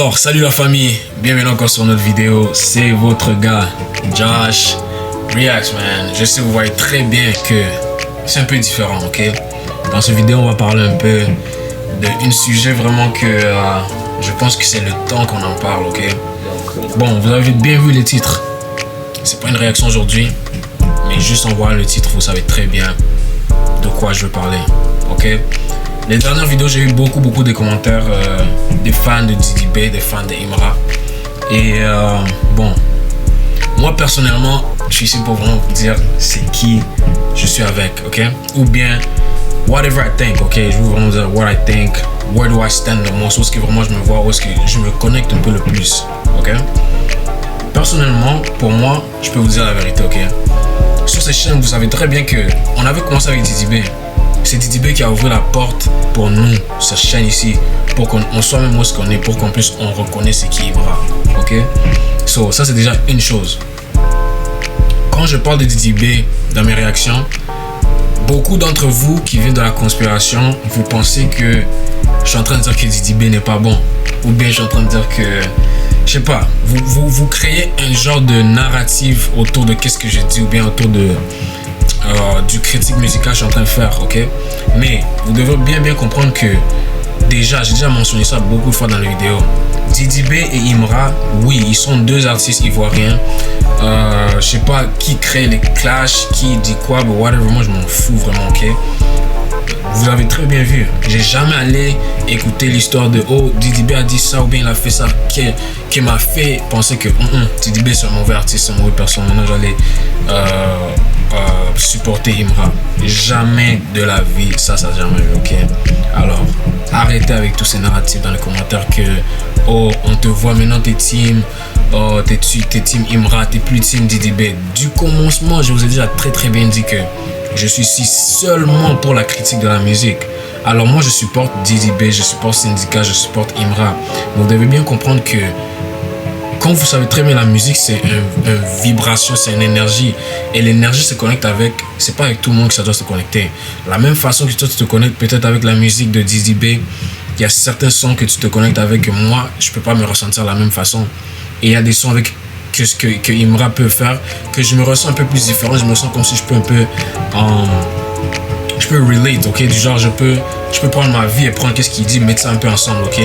Alors, salut la famille, bienvenue encore sur notre vidéo. C'est votre gars, Josh Reacts, man. Je sais, vous voyez très bien que c'est un peu différent, ok? Dans cette vidéo, on va parler un peu d'un sujet vraiment que je pense que c'est le temps qu'on en parle, ok? Bon, vous avez bien vu les titres. C'est pas une réaction aujourd'hui, mais juste en voyant le titre, vous savez très bien de quoi je veux parler, ok? Les dernières vidéos, j'ai eu beaucoup de commentaires des fans de Didi B, des fans d'Imra. Et bon, moi personnellement, je suis ici pour vraiment vous dire c'est qui je suis avec, ok? Ou bien, whatever I think, ok? Je veux vraiment dire what I think, where do I stand the most, où est-ce que vraiment je me vois, où est-ce que je me connecte un peu le plus, ok? Personnellement, pour moi, je peux vous dire la vérité, ok? Sur ces chaînes, vous savez très bien que on avait commencé avec Didi B. C'est Didi B qui a ouvert la porte pour nous, cette chaîne ici, pour qu'on soit même où ce qu'on est, pour qu'on puisse, on reconnaisse ce qui est Imra, ok? So, ça c'est déjà une chose. Quand je parle de Didi B dans mes réactions, beaucoup d'entre vous qui viennent de la conspiration, vous pensez que je suis en train de dire que Didi B n'est pas bon, ou bien je suis en train de dire que, je sais pas, vous créez un genre de narrative autour de qu'est-ce que je dis, ou bien autour de du critique musical que je suis en train de faire, ok? Mais vous devez bien comprendre que déjà, j'ai déjà mentionné ça beaucoup de fois dans les vidéos. Didi B et Imra, oui, ils sont deux artistes ivoiriens. Je sais pas qui crée les clashs, qui dit quoi, mais whatever, moi je m'en fous vraiment, ok? Vous avez très bien vu, j'ai jamais allé écouter l'histoire de oh Didi B a dit ça ou bien il a fait ça qui m'a fait penser que Didi B c'est un mauvais artiste, c'est une mauvaise personne. Maintenant j'allais supporter Imra. Jamais de la vie, ça jamais vu, ok? Alors arrêtez avec tous ces narratifs dans les commentaires que oh on te voit maintenant t'es team, oh t'es team Imra, t'es plus team Didi B. Du commencement je vous ai déjà très bien dit que je suis ici seulement pour la critique de la musique. Alors moi je supporte Didi B, je supporte Syndicat, je supporte Imra. Vous devez bien comprendre que quand vous savez très bien la musique c'est une vibration, c'est une énergie. Et l'énergie se connecte avec, c'est pas avec tout le monde que ça doit se connecter. La même façon que toi tu te connectes peut-être avec la musique de Didi B, il y a certains sons que tu te connectes avec que moi je peux pas me ressentir de la même façon. Et il y a des sons avec que Imra peut faire, que je me ressens un peu plus différent, je me sens comme si je peux un peu je peux relate, ok, du genre je peux prendre ma vie et prendre qu'est-ce qu'il dit, mettre ça un peu ensemble, ok.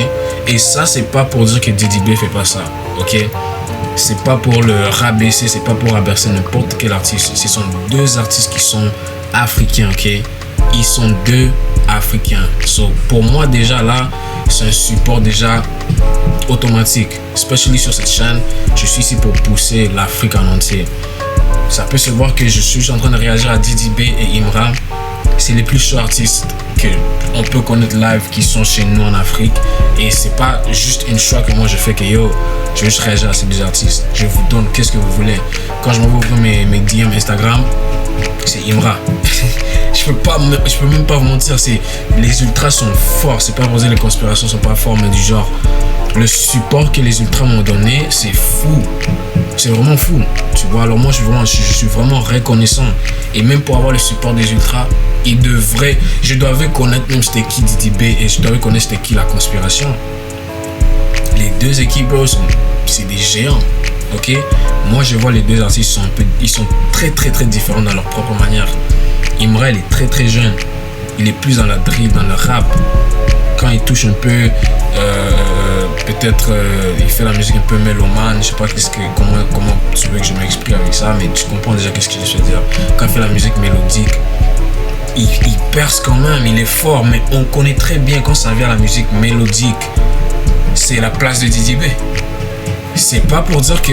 Et ça c'est pas pour dire que Didi B fait pas ça, ok. C'est pas pour le rabaisser, c'est pas pour rabaisser n'importe quel artiste. Ce sont deux artistes qui sont africains, ok. Ils sont deux africains. So, pour moi déjà là, c'est un support déjà automatique, especially sur cette chaîne. Je suis ici pour pousser l'Afrique en entier. Ça peut se voir que je suis en train de réagir à Didi B et Imra. C'est les plus chauds artistes que on peut connaître live qui sont chez nous en Afrique. Et c'est pas juste une choix que moi je fais que yo, je vais juste réagir à ces deux artistes. Je vous donne qu'est-ce que vous voulez. Quand je m'envoie mes DM Instagram, c'est Imra. je peux même pas vous mentir, les ultras sont forts. C'est pas pour dire les conspirations sont pas fortes, mais du genre le support que les ultras m'ont donné, c'est fou. C'est vraiment fou, tu vois. Alors moi je suis vraiment reconnaissant. Et même pour avoir le support des ultras, je devais connaître même c'était qui Didi B et je devais connaître c'était qui la conspiration. Les deux équipes, bro, c'est des géants, ok. Moi je vois les deux artistes, ils sont très différents dans leur propre manière. Imra il est très jeune, il est plus dans la drill, dans le rap. Quand il touche un peu peut-être il fait la musique un peu mélomane, je sais pas comment tu veux que je m'exprime avec ça, mais tu comprends déjà qu'est-ce que je veux dire. Quand il fait la musique mélodique, il perce quand même, il est fort, mais on connaît très bien quand ça vient à la musique mélodique, c'est la place de Didi B. C'est pas pour dire que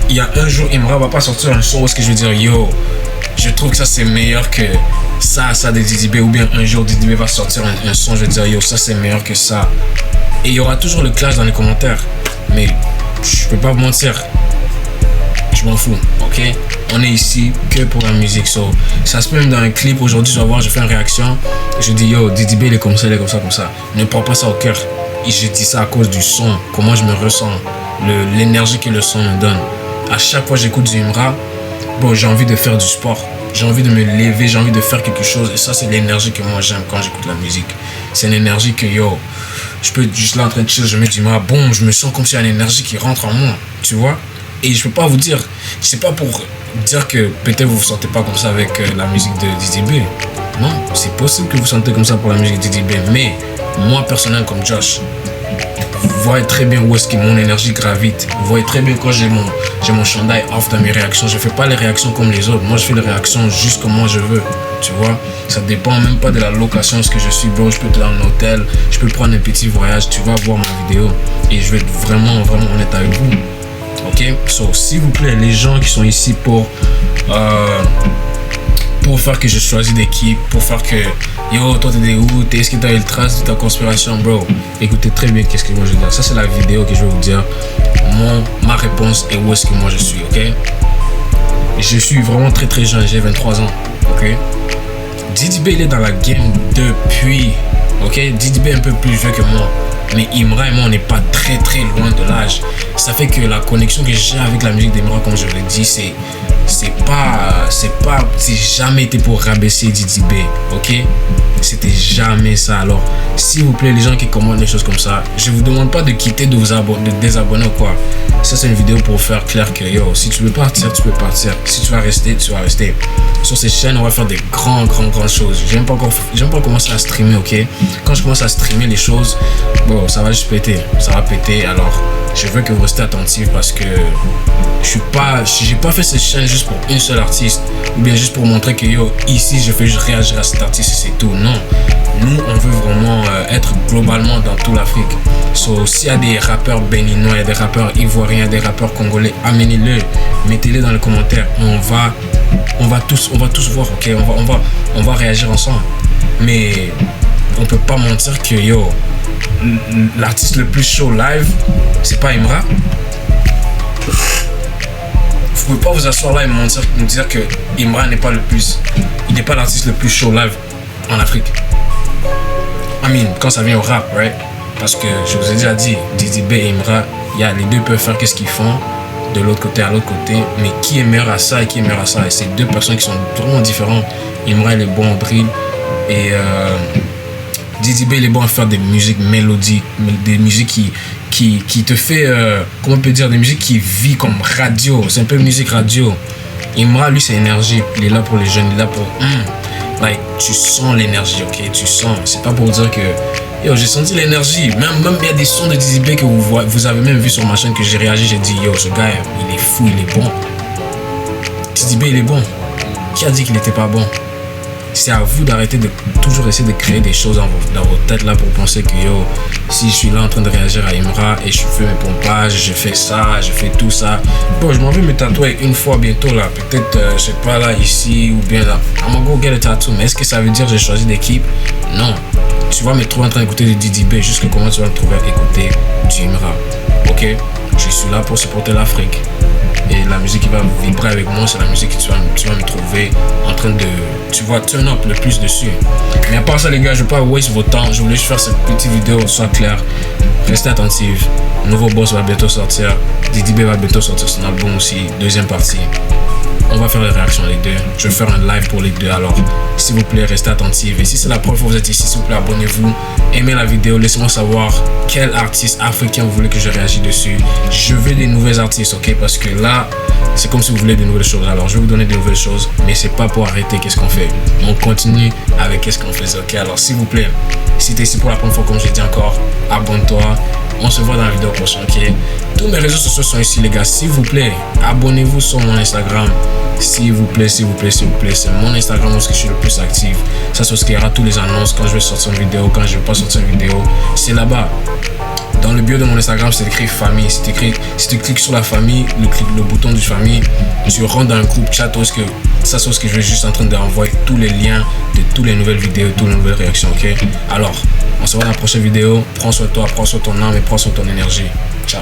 il y a un jour Imra va pas sortir un son où est-ce que je veux dire yo, je trouve que ça c'est meilleur que ça de Didi B, ou bien un jour Didi B va sortir un son, je vais dire yo ça c'est meilleur que ça. Et il y aura toujours le clash dans les commentaires, mais je peux pas vous mentir, je m'en fous, ok. On est ici que pour la musique. So, ça se peut même dans un clip aujourd'hui, je fais une réaction, je dis yo Didi B il est comme ça, comme ça. Ne prends pas ça au cœur. Et je dis ça à cause du son, comment je me ressens, l'énergie que le son me donne. À chaque fois que j'écoute du Imra, bon, j'ai envie de faire du sport, j'ai envie de me lever, j'ai envie de faire quelque chose. Et ça c'est l'énergie que moi j'aime quand j'écoute la musique. C'est une énergie que yo, je peux être juste là en train de chill, je mets du Imra, boum, je me sens comme s'il y a une énergie qui rentre en moi, tu vois. Et je peux pas vous dire, c'est pas pour dire que peut-être vous vous sentez pas comme ça avec la musique de Didi B. Non, c'est possible que vous sentez comme ça pour la musique de Didi B, mais moi personnellement comme Josh, vous voyez très bien où est-ce que mon énergie gravite. Vous voyez très bien quand j'ai mon chandail off dans mes réactions. Je fais pas les réactions comme les autres. Moi, je fais les réactions juste comme moi je veux. Tu vois, ça dépend même pas de la location, est-ce que je suis, bro. Je peux être dans un hôtel, je peux prendre un petit voyage. Tu vas voir ma vidéo et je vais être vraiment honnête avec vous. Ok, so s'il vous plaît, les gens qui sont ici pour faire que je choisis d'équipe, pour faire que yo, toi t'es où, est-ce que t'as eu le trace de ta conspiration, bro? Écoutez très bien qu'est-ce que moi je veux dire. Ça c'est la vidéo que je vais vous dire ma réponse et où est-ce que moi je suis, ok? Je suis vraiment très jeune, j'ai 23 ans, ok? Didi B il est dans la game depuis, ok? Didi B est un peu plus vieux que moi, mais Imra et moi on n'est pas très loin de l'âge. Ça fait que la connexion que j'ai avec la musique d'Imra, comme je l'ai dit, c'est jamais été pour rabaisser Didi B, ok? C'était jamais ça. Alors, s'il vous plaît, les gens qui commandent des choses comme ça, je vous demande pas de quitter, de désabonner ou quoi. Ça, c'est une vidéo pour faire clair que yo, si tu veux partir, tu peux partir. Si tu vas rester, tu vas rester. Sur ces chaînes, on va faire des grandes choses. J'aime pas commencer à streamer, ok? Quand je commence à streamer les choses, bon, ça va juste péter. Ça va péter. Alors, je veux que vous restez attentifs parce que j'ai pas fait cette chaîne juste pour une seule artiste ou bien juste pour montrer que yo, ici, je fais juste réagir à cet artiste et c'est tout. Non. Nous, on veut vraiment être globalement dans toute l'Afrique. So, s'il y a des rappeurs béninois, il y a des rappeurs ivoiriens, des rappeurs congolais, amenez-le, mettez-les dans les commentaires. On va tous voir, ok? On va réagir ensemble. Mais on peut pas mentir que yo, l'artiste le plus chaud live, c'est pas Imra. Vous pouvez pas vous asseoir là et me dire que Imra n'est pas il n'est pas l'artiste le plus chaud live en Afrique. I mean, quand ça vient au rap, right? Parce que je vous ai déjà dit, Didi B et Imra, les deux peuvent faire qu'est-ce qu'ils font de l'autre côté à l'autre côté, mais qui est meilleur à ça et qui est meilleur à ça? Et c'est deux personnes qui sont vraiment différentes. Imra il est bon en drill et Didi B il est bon à faire des musiques mélodiques, des musiques qui te fait, comment on peut dire, des musiques qui vit comme radio. C'est un peu musique radio. Imra, lui, c'est énergie. Il est là pour les jeunes, il est là pour... like, tu sens l'énergie, ok? Tu sens. C'est pas pour dire que... Yo, j'ai senti l'énergie. Même il y a des sons de Didi B que vous avez même vu sur ma chaîne que j'ai réagi. J'ai dit, yo, ce gars, il est fou, il est bon. Didi B, il est bon. Qui a dit qu'il n'était pas bon? C'est à vous d'arrêter de toujours essayer de créer des choses dans votre tête là pour penser que yo, si je suis là en train de réagir à Imra et je fais mes pompages, je fais ça, je fais tout ça. Bon, je m'en vais me tatouer une fois bientôt là, peut-être, je sais pas là, ici ou bien là. I'm gonna go get a tattoo, mais est-ce que ça veut dire que j'ai choisi d'équipe? Non. Tu vas me trouver en train d'écouter du Didi B, juste que comment tu vas me trouver à écouter du Imra. Ok? Je suis là pour supporter l'Afrique. Et la musique qui va vibrer avec moi, c'est la musique que tu vas me trouver en train de, tu vois, turn up le plus dessus. Mais à part ça, les gars, je ne vais pas waste votre temps. Je voulais juste faire cette petite vidéo, soit clair. Restez attentifs. Nouveau boss va bientôt sortir. Didi B va bientôt sortir son album aussi, deuxième partie. On va faire les réactions les deux. Je vais faire un live pour les deux. Alors, s'il vous plaît, restez attentifs. Et si c'est la première fois que vous êtes ici, s'il vous plaît, abonnez-vous. Aimez la vidéo. Laissez-moi savoir quel artiste africain vous voulez que je réagisse dessus. Je veux des nouvelles artistes, ok? Parce que là, c'est comme si vous voulez des nouvelles choses. Alors, je vais vous donner des nouvelles choses. Mais c'est pas pour arrêter qu'est-ce qu'on fait. On continue avec qu'est-ce qu'on fait, ok? Alors, s'il vous plaît, si tu es ici pour la première fois, comme je l'ai dit encore, abonne-toi. On se voit dans la vidéo prochaine, ok? Tous mes réseaux sociaux sont ici, les gars. S'il vous plaît, abonnez-vous sur mon Instagram. S'il vous plaît, s'il vous plaît, s'il vous plaît. C'est mon Instagram où je suis le plus actif. Ça, c'est ce qu'il y aura tous les annonces quand je vais sortir une vidéo, quand je ne vais pas sortir une vidéo. C'est là-bas. Dans le bio de mon Instagram, c'est écrit famille. Si tu cliques sur la famille, le bouton du famille, tu rentres dans un groupe chat où est-ce que ça, c'est ce que je vais juste en train d'envoyer tous les liens de toutes les nouvelles vidéos, toutes les nouvelles réactions, ok? Alors, on se voit dans la prochaine vidéo. Prends soin de toi, prends soin de ton âme et prends soin de ton énergie. Ciao.